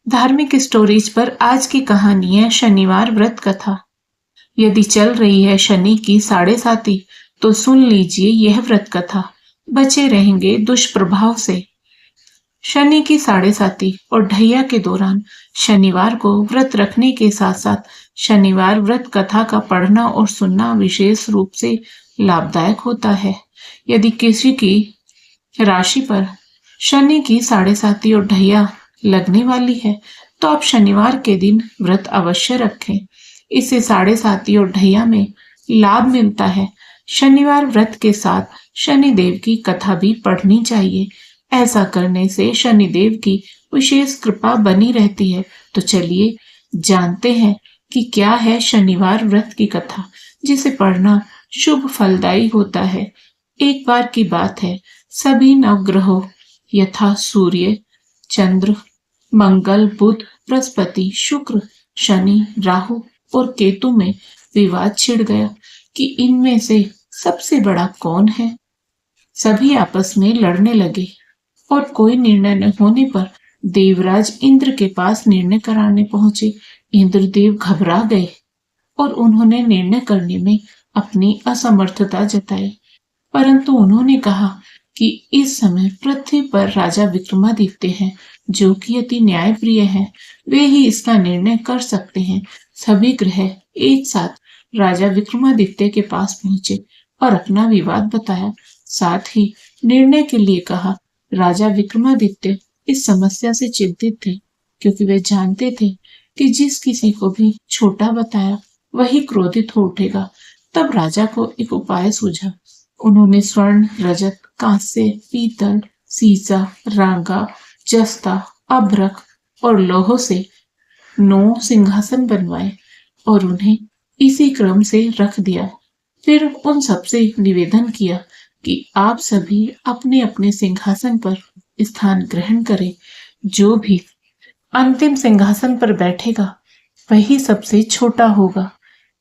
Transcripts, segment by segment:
धार्मिक स्टोरीज पर आज की कहानी है शनिवार व्रत कथा। यदि चल रही है शनि की साढ़े साती, तो सुन लीजिए यह व्रत कथा। बचे रहेंगे दुष्प्रभाव से। शनि की साढ़े साती और ढैया के दौरान शनिवार को व्रत रखने के साथ साथ शनिवार व्रत कथा का पढ़ना और सुनना विशेष रूप से लाभदायक होता है। यदि किसी की राशि पर शनि की साढ़े साती और ढैया लगने वाली है, तो आप शनिवार के दिन व्रत अवश्य रखें। इससे साढ़े साती और ढैया में लाभ मिलता है। शनिवार व्रत के साथ शनिदेव की कथा भी पढ़नी चाहिए। ऐसा करने से शनिदेव की विशेष कृपा बनी रहती है। तो चलिए जानते हैं कि क्या है शनिवार व्रत की कथा, जिसे पढ़ना शुभ फलदायी होता है। एक बार की बात है, सभी नवग्रहों यथा सूर्य, चंद्र, मंगल, बुध, बृहस्पति, शुक्र, शनि, राहु और केतु में विवाद छिड़ गया कि इनमें से सबसे बड़ा कौन है। सभी आपस में लड़ने लगे और कोई निर्णय न होने पर देवराज इंद्र के पास निर्णय कराने पहुंचे। इंद्रदेव घबरा गए और उन्होंने निर्णय करने में अपनी असमर्थता जताई। परंतु उन्होंने कहा कि इस समय पृथ्वी पर राजा विक्रमादित्य हैं, जो कि अति न्यायप्रिय हैं। वे ही इसका निर्णय कर सकते हैं। सभी ग्रह एक साथ राजा विक्रमादित्य के पास पहुंचे और अपना विवाद बताया। साथ ही निर्णय के लिए कहा। राजा विक्रमादित्य इस समस्या से चिंतित थे, क्योंकि वे जानते थे कि जिस किसी को भी छोटा बताया वही क्रोधित हो उठेगा। तब राजा को एक उपाय सूझा। उन्होंने स्वर्ण, रजत, कांस्य, पीतल, सीसा, रांगा, जस्ता, अभ्रक और लोह से 9 सिंहासन बनवाए और उन्हें इसी क्रम से रख दिया। फिर उन सबसे निवेदन किया कि आप सभी अपने अपने सिंहासन पर स्थान ग्रहण करें। जो भी अंतिम सिंहासन पर बैठेगा वही सबसे छोटा होगा।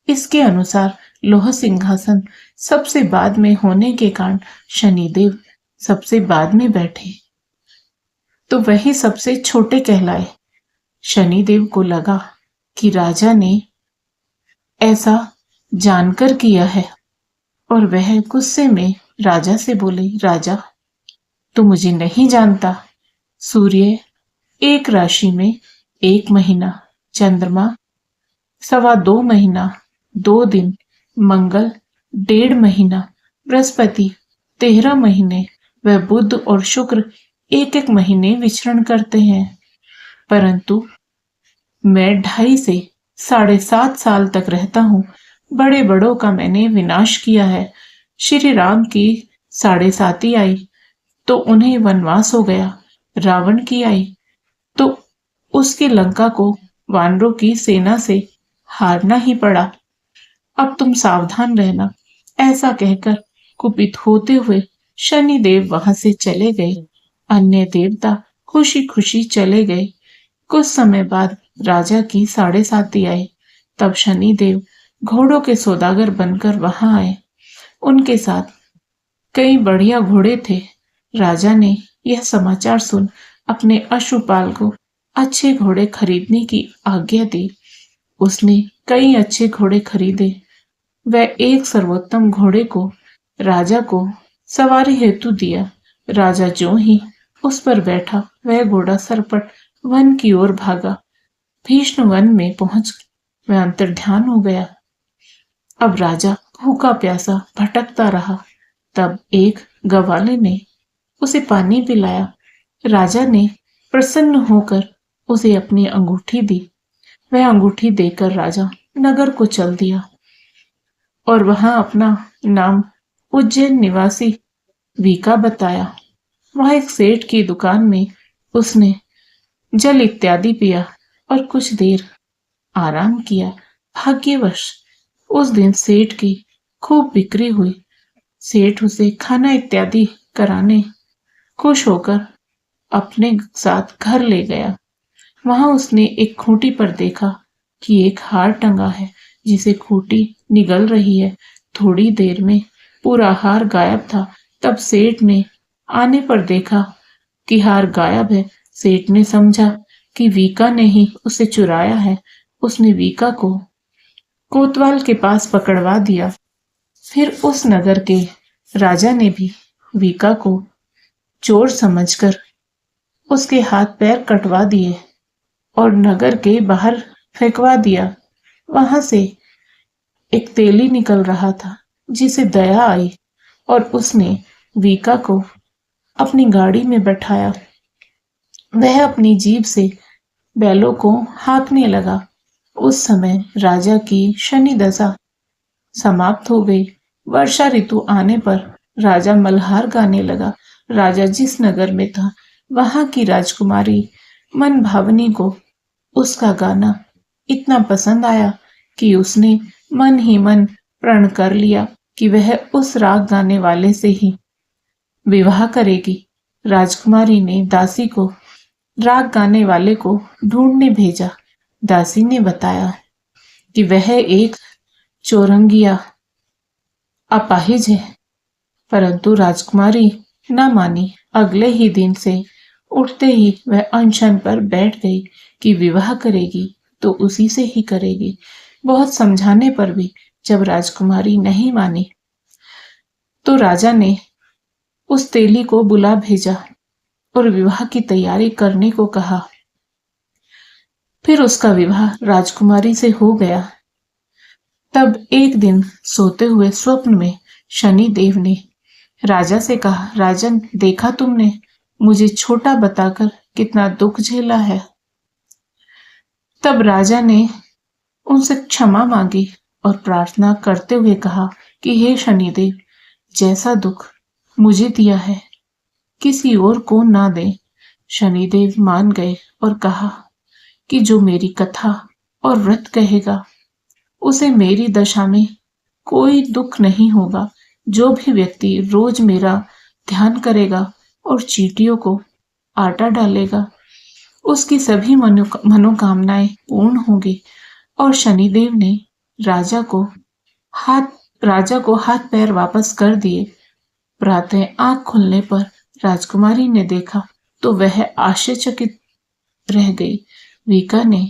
इसके अनुसार लोह सिंहासन सबसे बाद में होने के कारण शनिदेव सबसे बाद में बैठे, तो वही सबसे छोटे कहलाए। शनिदेव को लगा कि राजा ने ऐसा जानकर किया है और वह गुस्से में राजा से बोले, राजा, तू मुझे नहीं जानता। सूर्य एक राशि में 1 महीना, चंद्रमा 2.25 महीना 2 दिन, मंगल 1.5 महीना, बृहस्पति 13 महीने, वह बुध और शुक्र 1-1 महीने विचरण करते हैं। परंतु मैं 2.5 से 7.5 साल तक रहता हूँ। बड़े बड़ों का मैंने विनाश किया है। श्री राम की साढ़े साती आई तो उन्हें वनवास हो गया। रावण की आई तो उसकी लंका को वानरों की सेना से हारना ही पड़ा। अब तुम सावधान रहना। ऐसा कहकर कुपित होते हुए शनिदेव वहां से चले गए। अन्य देवता खुशी खुशी चले गए। कुछ समय बाद राजा की साढ़े साती आई। तब शनिदेव घोड़ों के सौदागर बनकर वहां आए। उनके साथ कई बढ़िया घोड़े थे। राजा ने यह समाचार सुन अपने अश्वपाल को अच्छे घोड़े खरीदने की आज्ञा दी। उसने कई अच्छे घोड़े खरीदे। वह एक सर्वोत्तम घोड़े को राजा को सवारी हेतु दिया। राजा जो ही उस पर बैठा, वह घोड़ा सरपट वन की ओर भागा। भीष्म वन में पहुंच वह अंतर्ध्यान हो गया। अब राजा भूखा प्यासा भटकता रहा। तब एक गवाले ने उसे पानी पिलाया। राजा ने प्रसन्न होकर उसे अपनी अंगूठी दी। वह अंगूठी देकर राजा नगर को चल दिया और वहां अपना नाम उज्जैन निवासी वीका बताया। वहां एक सेठ की दुकान में उसने जल इत्यादि पिया और कुछ देर आराम किया। भाग्यवश उस दिन सेठ की खूब बिक्री हुई। सेठ उसे खाना इत्यादि कराने खुश होकर अपने साथ घर ले गया। वहां उसने एक खूंटी पर देखा कि एक हार टंगा है, जिसे खूंटी निगल रही है। थोड़ी देर में पूरा हार गायब था। तब सेठ ने आने पर देखा कि हार गायब है। सेठ ने समझा कि वीका ने ही उसे चुराया है, उसने वीका को कोतवाल के पास पकड़वा दिया। फिर उस नगर के राजा ने भी वीका को चोर समझकर उसके हाथ पैर कटवा दिए और नगर के बाहर फेंकवा दिया। वहां से एक तेली निकल रहा था जिसे दया आई और उसने वीका को अपनी गाड़ी में बैठाया। वह अपनी जीभ से बैलों को हाँकने लगा। उस समय राजा की शनि दशा समाप्त हो गई। वर्षा ऋतु आने पर राजा मल्हार गाने लगा। राजा जिस नगर में था वहां की राजकुमारी मन भावनी को उसका गाना इतना पसंद आया कि उसने मन ही मन प्रण कर लिया कि वह उस राग गाने वाले से ही विवाह करेगी। राजकुमारी ने दासी को राग गाने वाले को ढूंढने भेजा। दासी ने बताया कि वह एक चौरंगिया अपाहिज है, परंतु राजकुमारी न मानी। अगले ही दिन से उठते ही वह अनशन पर बैठ गई कि विवाह करेगी तो उसी से ही करेगी। बहुत समझाने पर भी जब राजकुमारी नहीं मानी तो राजा ने उस तेली को बुला भेजा और विवाह की तैयारी करने को कहा। फिर उसका विवाह राजकुमारी से हो गया। तब एक दिन सोते हुए स्वप्न में शनि देव ने राजा से कहा, राजन, देखा तुमने मुझे छोटा बताकर कितना दुख झेला है। तब राजा ने उनसे क्षमा मांगी और प्रार्थना करते हुए कहा कि हे शनिदेव, जैसा दुख मुझे दिया है किसी और को ना दे। शनिदेव मान गए और कहा कि जो मेरी कथा और व्रत कहेगा उसे मेरी दशा में कोई दुख नहीं होगा। जो भी व्यक्ति रोज मेरा ध्यान करेगा और चींटियों को आटा डालेगा उसकी सभी मनोकामनाएं पूर्ण होंगी। और शनिदेव ने राजा को हाथ पैर वापस कर दिए। प्रातः आंख खुलने पर राजकुमारी ने देखा तो वह आश्चर्यचकित रह गई। वीका ने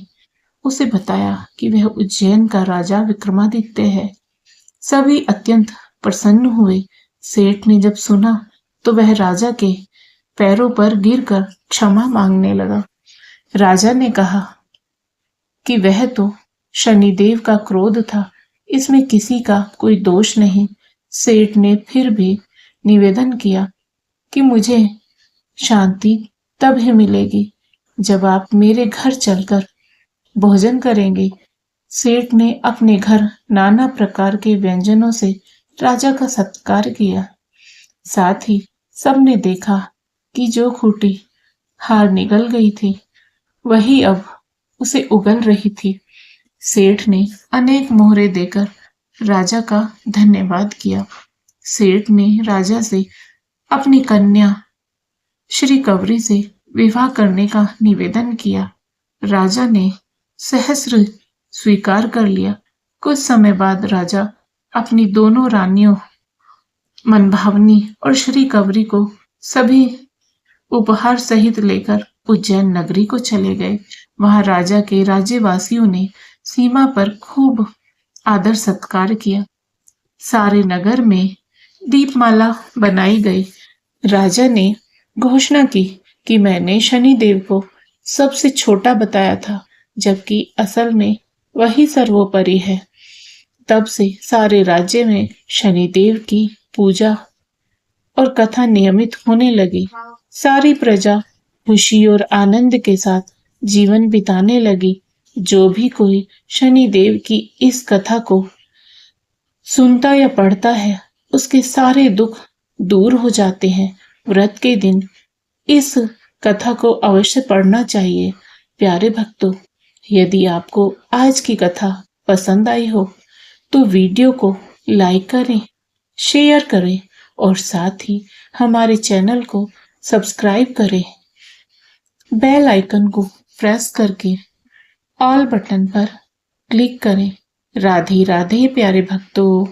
उसे बताया कि वह उज्जैन का राजा विक्रमादित्य है। सभी अत्यंत प्रसन्न हुए। सेठ ने जब सुना तो वह राजा के पैरों पर गिरकर क्षमा मांगने लगा। राजा ने कहा कि वह तो शनिदेव का क्रोध था, इसमें किसी का कोई दोष नहीं। सेठ ने फिर भी निवेदन किया कि मुझे शांति तब ही मिलेगी जब आप मेरे घर चलकर भोजन करेंगे। सेठ ने अपने घर नाना प्रकार के व्यंजनों से राजा का सत्कार किया। साथ ही सबने देखा कि जो खूंटी हार निगल गई थी वही अब उसे उगल रही थी। सेठ ने अनेक मोहरे देकर राजा का धन्यवाद किया। सेठ ने राजा से अपनी कन्या श्री कवरी से विवाह करने का निवेदन किया। राजा ने सहस्र स्वीकार कर लिया। कुछ समय बाद राजा अपनी दोनों रानियों मनभावनी और श्री कवरी को सभी उपहार सहित लेकर उज्जैन नगरी को चले गए। वहां राजा के राज्यवासियों ने सीमा पर खूब आदर सत्कार किया। सारे नगर में दीपमाला बनाई गई। राजा ने घोषणा की कि मैंने शनिदेव को सबसे छोटा बताया था, जबकि असल में वही सर्वोपरि है। तब से सारे राज्य में शनिदेव की पूजा और कथा नियमित होने लगी। सारी प्रजा खुशी और आनंद के साथ जीवन बिताने लगी। जो भी कोई शनिदेव की इस कथा को सुनता या पढ़ता है उसके सारे दुख दूर हो जाते हैं। व्रत के दिन इस कथा को अवश्य पढ़ना चाहिए। प्यारे भक्तों, यदि आपको आज की कथा पसंद आई हो तो वीडियो को लाइक करें, शेयर करें और साथ ही हमारे चैनल को सब्सक्राइब करें। बेल आइकन को प्रेस करके ऑल बटन पर क्लिक करें। राधे राधे प्यारे भक्तों।